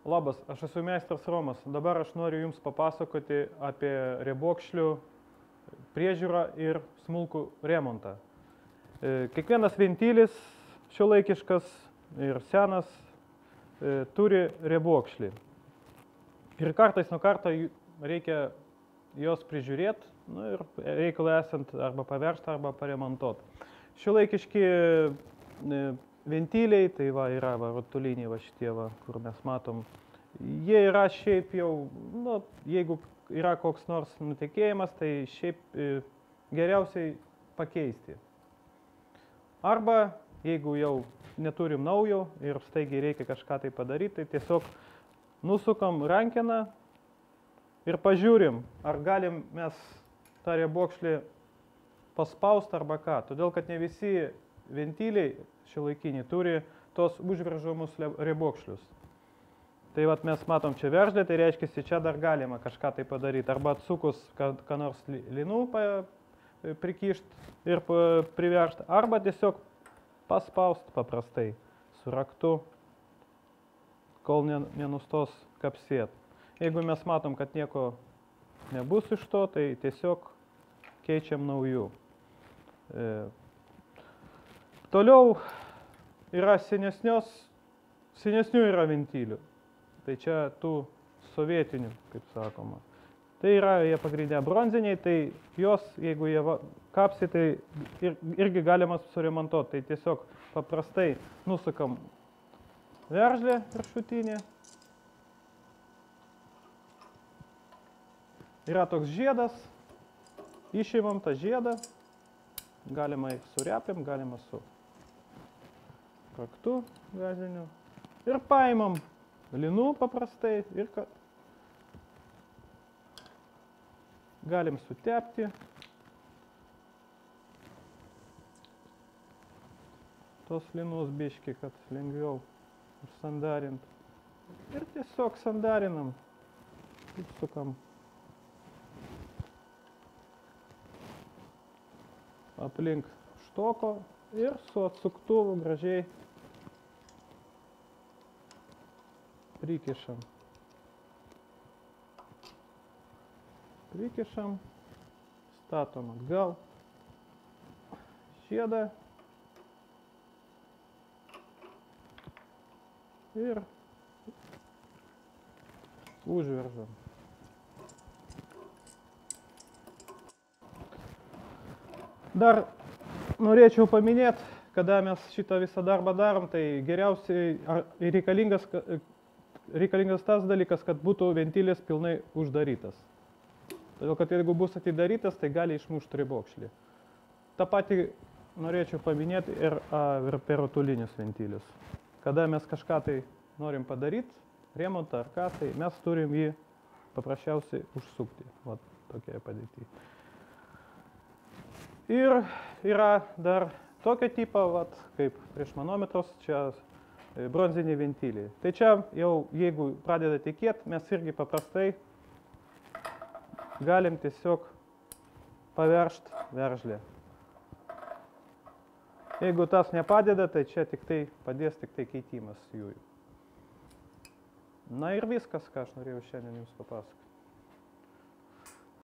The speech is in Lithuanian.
Labas, aš esu meistras Romas. Dabar aš noriu Jums papasakoti apie riebokšlių priežiūrą ir smulkų remontą. Kiekvienas ventilis šiuolaikiškas ir senas turi riebokšlį. Ir kartais nuo karto reikia jos prižiūrėti, ir reikalui esant arba paveržti, arba paremontuoti. Šiuolaikiški ventiliai, tai yra rutuliniai šitie, kur mes matom, jie yra šiaip jau, jeigu yra koks nors nutekėjimas, tai šiaip geriausiai pakeisti. Arba, jeigu jau neturim naujo ir staigiai reikia kažką tai padaryti, tai tiesiog nusukam rankeną ir pažiūrim, ar galim mes tą riebokšlį paspausti arba ką. Todėl, kad ne visi ventiliai šiuolaikiniai turi tos užveržamus riebokšlius. Tai mes matom čia veržlę, tai reiškia, čia dar galima kažką tai padaryti. Arba atsukus, ką nors linų prikišti ir priveržti. Arba tiesiog paspausti paprastai su raktu, kol nenustos kapsėti. Jeigu mes matom, kad nieko nebus iš to, tai tiesiog keičiam naujų. Toliau yra senesnių yra ventilių. Tai čia tų sovietinių, kaip sakoma. Tai yra jie pagrindė bronziniai, tai jos, jeigu jie kapsi, tai irgi galima suremontuoti. Tai tiesiog paprastai nusukam veržlę viršutinį. Yra toks žiedas, išimam tą žiedą, galima su repėm, galima su raktu gaziniu. Ir paimam linų paprastai ir galim sutepti tos linus biškį, kad lengviau sandarint. Ir tiesiog sandarinam, sukam aplink štoko ir su atsuktuvu gražiai prikišam. Prikišam, statom atgal žiedą ir užveržam. Dar norėčiau paminėti, kada mes šitą visą darbą darom, tai geriausiai reikalingas tas dalykas, kad būtų ventilis pilnai uždarytas. Todėl, kad jeigu bus atidarytas, tai gali išmušti riebokšlį. Ta pati norėčiau paminėti ir per rutulinius ventilius. Kada mes kažką tai norim padaryti, remontą ar ką, tai mes turim jį paprasčiausiai užsukti. Vat tokia padėtį. Ir yra dar tokio tipo, kaip prieš manometros, čia bronziniai ventiliai. Tai čia jau, jeigu pradeda tekėti, mes irgi paprastai galim tiesiog paveržti veržlę. Jeigu tas nepadeda, tai čia padės tik tai keitimas jų. Na ir viskas, ką aš norėjau šiandien Jums papasakoti.